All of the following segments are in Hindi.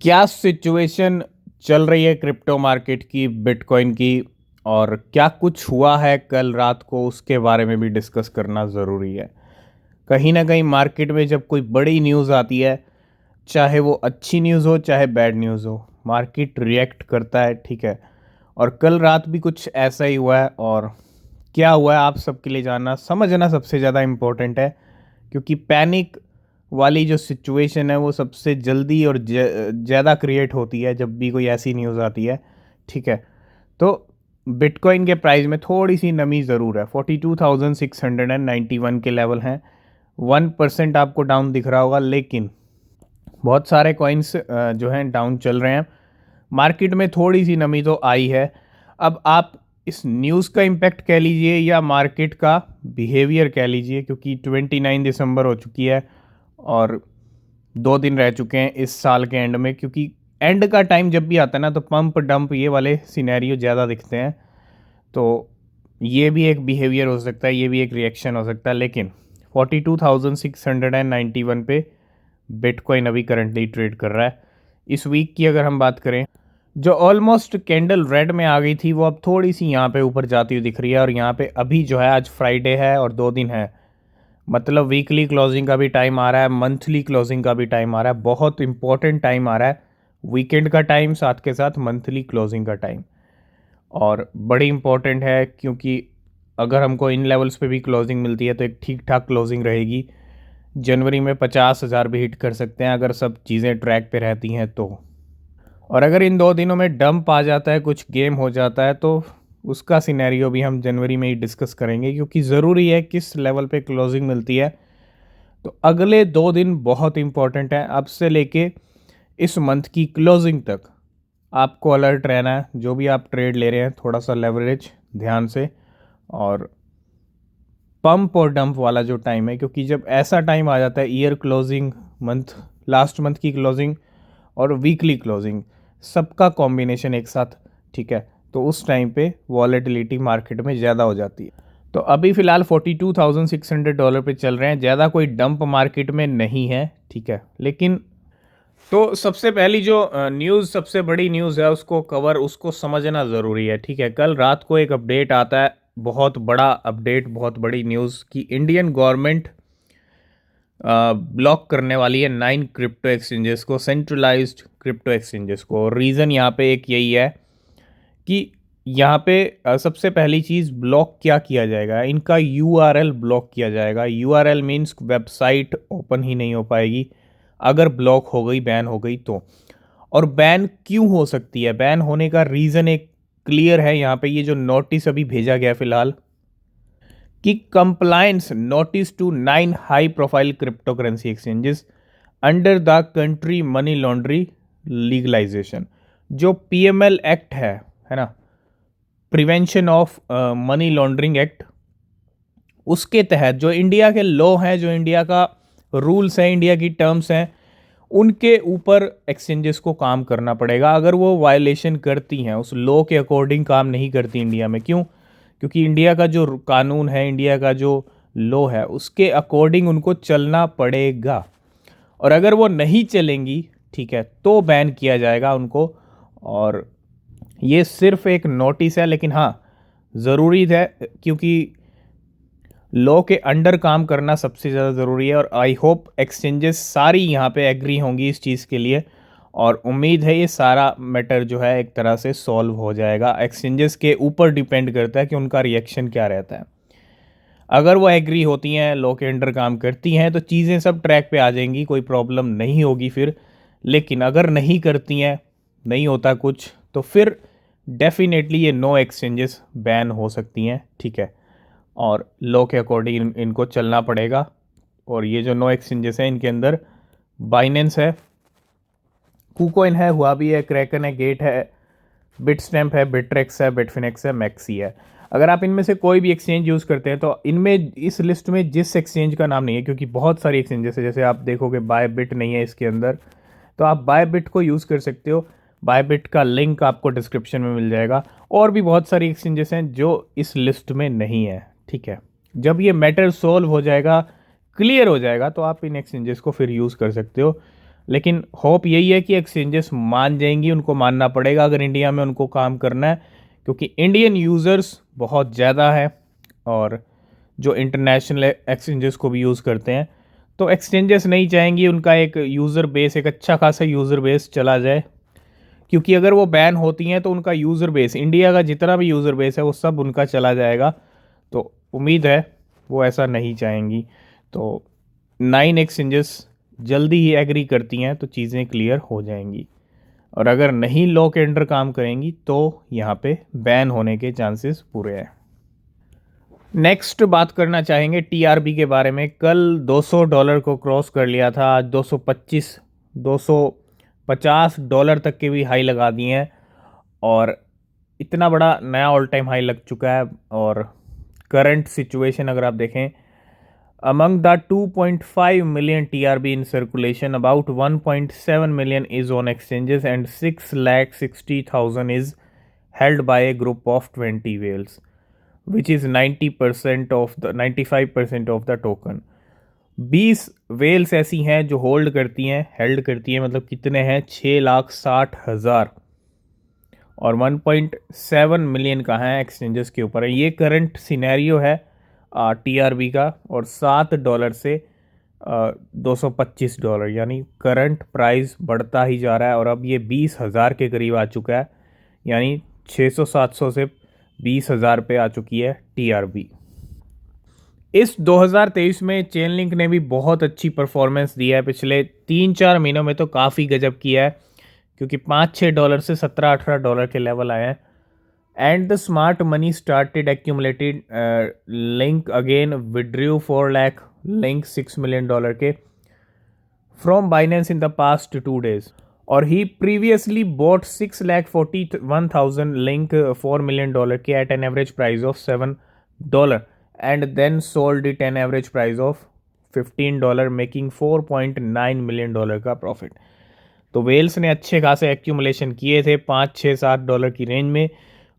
क्या सिचुएशन चल रही है क्रिप्टो मार्केट की, बिटकॉइन की, और क्या कुछ हुआ है कल रात को, उसके बारे में भी डिस्कस करना ज़रूरी है। कहीं ना कहीं मार्केट में जब कोई बड़ी न्यूज़ आती है, चाहे वो अच्छी न्यूज़ हो चाहे बैड न्यूज़ हो, मार्केट रिएक्ट करता है। ठीक है। और कल रात भी कुछ ऐसा ही हुआ है, और क्या हुआ है आप सबके लिए जानना समझना सबसे ज़्यादा इम्पोर्टेंट है। क्योंकि पैनिक वाली जो सिचुएशन है वो सबसे जल्दी और ज़्यादा क्रिएट होती है जब भी कोई ऐसी न्यूज़ आती है। ठीक है। तो बिटकॉइन के प्राइस में थोड़ी सी नमी ज़रूर है, 42,691 के लेवल हैं। 1% आपको डाउन दिख रहा होगा, लेकिन बहुत सारे कॉइन्स जो हैं डाउन चल रहे हैं। मार्केट में थोड़ी सी नमी तो आई है। अब आप इस न्यूज़ का इम्पैक्ट कह लीजिए या मार्केट का बिहेवियर कह लीजिए, क्योंकि 29 दिसंबर हो चुकी है और 2 दिन रह चुके हैं इस साल के एंड में। क्योंकि एंड का टाइम जब भी आता है ना, तो पंप डंप ये वाले सिनेरियो ज़्यादा दिखते हैं। तो ये भी एक बिहेवियर हो सकता है, ये भी एक रिएक्शन हो सकता है। लेकिन 42,691 पे बिटकॉइन अभी करंटली ट्रेड कर रहा है। इस वीक की अगर हम बात करें, जो ऑलमोस्ट कैंडल रेड में आ गई थी, वो अब थोड़ी सी यहाँ पे ऊपर जाती हुई दिख रही है। और यहाँ पे अभी जो है, आज फ्राइडे है और 2 दिन है, मतलब वीकली क्लोजिंग का भी टाइम आ रहा है, मंथली क्लोजिंग का भी टाइम आ रहा है। बहुत इंपॉर्टेंट टाइम आ रहा है, वीकेंड का टाइम साथ के साथ मंथली क्लोजिंग का टाइम। और बड़ी इंपॉर्टेंट है, क्योंकि अगर हमको इन लेवल्स पे भी क्लोजिंग मिलती है तो एक ठीक ठाक क्लोजिंग रहेगी। जनवरी में 50,000 भी हिट कर सकते हैं अगर सब चीज़ें ट्रैक पे रहती हैं तो। और अगर इन 2 दिनों में डंप आ जाता है, कुछ गेम हो जाता है, तो उसका सिनेरियो भी हम जनवरी में ही डिस्कस करेंगे। क्योंकि ज़रूरी है किस लेवल पे क्लोजिंग मिलती है। तो अगले 2 दिन बहुत इंपॉर्टेंट है, अब से लेके इस मंथ की क्लोजिंग तक आपको अलर्ट रहना है। जो भी आप ट्रेड ले रहे हैं, थोड़ा सा लेवरेज ध्यान से। और पंप और डंप वाला जो टाइम है, क्योंकि जब ऐसा टाइम आ जाता है, year closing, month last month की क्लोजिंग और वीकली क्लोजिंग, सबका कॉम्बिनेशन एक साथ, ठीक है, तो उस टाइम पे वॉलेटिलिटी मार्केट में ज़्यादा हो जाती है। तो अभी फ़िलहाल $42,600 पे चल रहे हैं, ज़्यादा कोई डंप मार्केट में नहीं है। ठीक है। लेकिन तो सबसे पहली जो न्यूज़, सबसे बड़ी न्यूज़ है, उसको समझना ज़रूरी है। ठीक है। कल रात को एक अपडेट आता है, बहुत बड़ा अपडेट, बहुत बड़ी न्यूज़, कि इंडियन गवर्नमेंट ब्लॉक करने वाली है 9 क्रिप्टो एक्सचेंजेस को, सेंट्रलाइज्ड क्रिप्टो एक्सचेंजेस को। रीज़न यहाँ पे एक यही है कि यहाँ पे सबसे पहली चीज़, ब्लॉक क्या किया जाएगा, इनका यूआरएल ब्लॉक किया जाएगा। यूआरएल मीन्स वेबसाइट ओपन ही नहीं हो पाएगी अगर ब्लॉक हो गई, बैन हो गई तो। और बैन क्यों हो सकती है, बैन होने का रीज़न एक क्लियर है यहाँ पे। ये जो नोटिस अभी भेजा गया फिलहाल, कि compliance notice to 9 high profile crypto currency exchanges under the country money laundry legalisation, जो पीएमएल एक्ट है ना, prevention of money laundering act, उसके तहत जो इंडिया के लॉ हैं, जो इंडिया का रूल्स हैं, इंडिया की टर्म्स हैं, उनके ऊपर एक्सचेंजेस को काम करना पड़ेगा। अगर वो वायलेशन करती हैं, उस लॉ के अकॉर्डिंग काम नहीं करती इंडिया में, क्यों? क्योंकि इंडिया का जो कानून है, इंडिया का जो लॉ है, उसके अकॉर्डिंग उनको चलना पड़ेगा। और अगर वो नहीं चलेंगी, ठीक है, तो बैन किया जाएगा उनको। और ये सिर्फ एक नोटिस है, लेकिन हाँ, ज़रूरी है, क्योंकि लॉ के अंडर काम करना सबसे ज़्यादा ज़रूरी है। और आई होप एक्सचेंजेस सारी यहाँ पे एग्री होंगी इस चीज़ के लिए। और उम्मीद है ये सारा मैटर जो है एक तरह से सॉल्व हो जाएगा। एक्सचेंजेस के ऊपर डिपेंड करता है कि उनका रिएक्शन क्या रहता है। अगर वो एग्री होती हैं, लॉ के अंडर काम करती हैं, तो चीज़ें सब ट्रैक पे आ जाएंगी, कोई प्रॉब्लम नहीं होगी फिर। लेकिन अगर नहीं करती हैं, नहीं होता कुछ, तो फिर डेफिनेटली ये नो एक्सचेंजेस बैन हो सकती हैं। ठीक है। और लॉ के अकॉर्डिंग इनको चलना पड़ेगा। और ये जो नो एक्सचेंजेस हैं, इनके अंदर बाइनेंस है, कुकोइन है, हुआबी है, क्रैकन है, गेट है, बिटस्टैम्प है, बिटरेक्स है, बिटफिनेक्स है, मैक्सी है। अगर आप इनमें से कोई भी एक्सचेंज यूज़ करते हैं, तो इनमें इस लिस्ट में जिस एक्सचेंज का नाम नहीं है, क्योंकि बहुत सारी एक्सचेंजेस है, जैसे आप देखोगे बाय बिट नहीं है इसके अंदर, तो आप बाय बिट को यूज़ कर सकते हो। बाय बिट का लिंक आपको डिस्क्रिप्शन में मिल जाएगा। और भी बहुत सारी एक्सचेंजेस हैं जो इस लिस्ट में नहीं है। ठीक है। जब ये मैटर सोल्व हो जाएगा, क्लियर हो जाएगा, तो आप इन एक्सचेंजेस को फिर यूज़ कर सकते हो। लेकिन होप यही है कि एक्सचेंजेस मान जाएंगी, उनको मानना पड़ेगा अगर इंडिया में उनको काम करना है, क्योंकि इंडियन यूज़र्स बहुत ज़्यादा है और जो इंटरनेशनल एक्सचेंजेस को भी यूज़ करते हैं। तो एक्सचेंजेस नहीं चाहेंगी उनका एक यूज़र बेस, एक अच्छा खासा यूज़र बेस चला जाए, क्योंकि अगर वो बैन होती हैं तो उनका यूज़र बेस, इंडिया का जितना भी यूज़र बेस है वो सब उनका चला जाएगा। तो उम्मीद है वो ऐसा नहीं चाहेंगी। तो 9 एक्सचेंजेस जल्दी ही एग्री करती हैं तो चीज़ें क्लियर हो जाएंगी, और अगर नहीं लॉ के अंडर काम करेंगी तो यहाँ पे बैन होने के चांसेस पूरे हैं। नेक्स्ट बात करना चाहेंगे टीआरबी के बारे में। कल $200 को क्रॉस कर लिया था, आज 225 $250 तक के भी हाई लगा दिए हैं, और इतना बड़ा नया ऑल टाइम हाई लग चुका है। और करंट सिचुएशन अगर आप देखें, among the 2.5 million TRB in circulation, about 1.7 million is on exchanges and 6,60,000 is held by a group of 20 whales, which is 95% of the token. 20 Wales ऐसी हैं जो होल्ड करती हैं, हेल्ड करती हैं, मतलब कितने हैं, 6,60,000, और 1.7 मिलियन कहाँ है, एक्सचेंजेस के ऊपर है। ये करंट सिनेरियो है टीआरबी का, और $7 से $225, यानी करंट प्राइस बढ़ता ही जा रहा है, और अब ये 20,000 के करीब आ चुका है, यानी 600-700 से 20,000 पे आ चुकी है टीआरबी। इस 2023 में चेन लिंक ने भी बहुत अच्छी परफॉर्मेंस दी है, पिछले 3-4 महीनों में तो काफ़ी गजब किया है, क्योंकि $5-6 से $17-18 के लेवल आए हैं। And the smart money started accumulated link again withdrew 4 lakh link $6 million के from Binance in the past 2 days, और ही प्रीवियसली बॉट 6,41,000 लिंक $4 मिलियन के at an average price of $7 and then sold it an average price of $15, making $4.9 million का प्रॉफिट। तो वेल्स ने अच्छे खासे एक्यूमुलेशन किए थे $5-6-7 की रेंज में,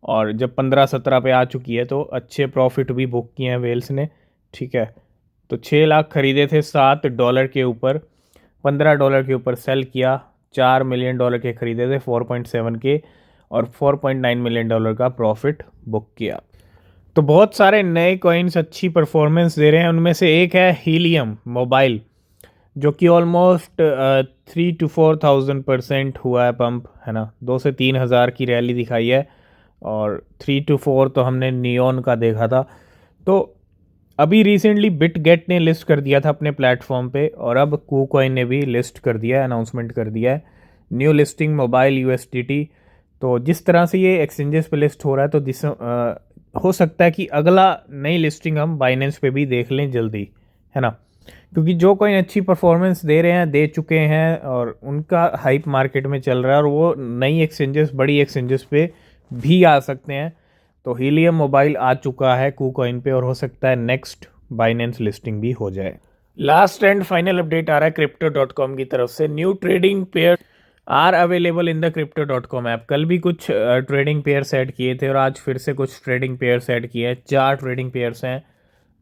और जब 15-17 पे आ चुकी है तो अच्छे प्रॉफिट भी बुक किए हैं वेल्स ने। ठीक है, तो 6 लाख खरीदे थे $7 के ऊपर, $15 के ऊपर सेल किया, $4 मिलियन के खरीदे थे 4.7 के, और $4.9 मिलियन का प्रॉफिट बुक किया। तो बहुत सारे नए कॉइन्स अच्छी परफॉर्मेंस दे रहे हैं, उनमें से एक है हीलियम मोबाइल, जो कि ऑलमोस्ट 3,000-4,000% हुआ है पंप, है ना, 2,000 से 3,000 की रैली दिखाई है, और 3-4 तो हमने नियॉन का देखा था। तो अभी रिसेंटली बिटगेट ने लिस्ट कर दिया था अपने प्लेटफॉर्म पे, और अब KuCoin ने भी लिस्ट कर दिया है, अनाउंसमेंट कर दिया है, न्यू लिस्टिंग मोबाइल USDT। तो जिस तरह से ये एक्सचेंजेस पे लिस्ट हो रहा है, तो हो सकता है कि अगला नई लिस्टिंग हम बाइनेंस पे भी देख लें जल्दी, है ना, क्योंकि जो कॉइन अच्छी परफॉर्मेंस दे रहे हैं, दे चुके हैं, और उनका हाइप मार्केट में चल रहा है, और वो नई एक्सचेंजेस, बड़ी एक्सचेंजेस पे भी आ सकते हैं। तो हीलियम मोबाइल आ चुका है KuCoin पे, और हो सकता है नेक्स्ट बाइनेंस लिस्टिंग भी हो जाए। लास्ट एंड फाइनल अपडेट आ रहा है Crypto.com की तरफ से। New trading pair are available in the Crypto.com app. कल भी कुछ ट्रेडिंग पेयर्स ऐड किए थे, और आज फिर से कुछ ट्रेडिंग पेयर्स ऐड किए हैं। 4 ट्रेडिंग पेयर्स हैं,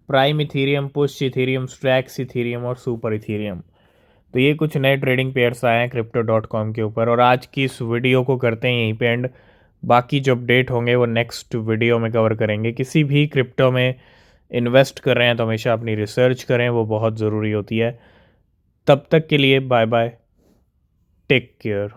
prime Ethereum, push Ethereum, strax Ethereum और सुपर इथीरियम। तो ये कुछ नए ट्रेडिंग पेयर्स आए हैं Crypto.com के ऊपर, और आज की इस वीडियो को करते हैं यहीं पे एंड। बाकी जो अपडेट होंगे वो नेक्स्ट वीडियो में कवर करेंगे। किसी भी क्रिप्टो में इन्वेस्ट कर रहे हैं तो हमेशा अपनी रिसर्च करें, वो बहुत ज़रूरी होती है। तब तक के लिए बाय बाय, टेक केयर।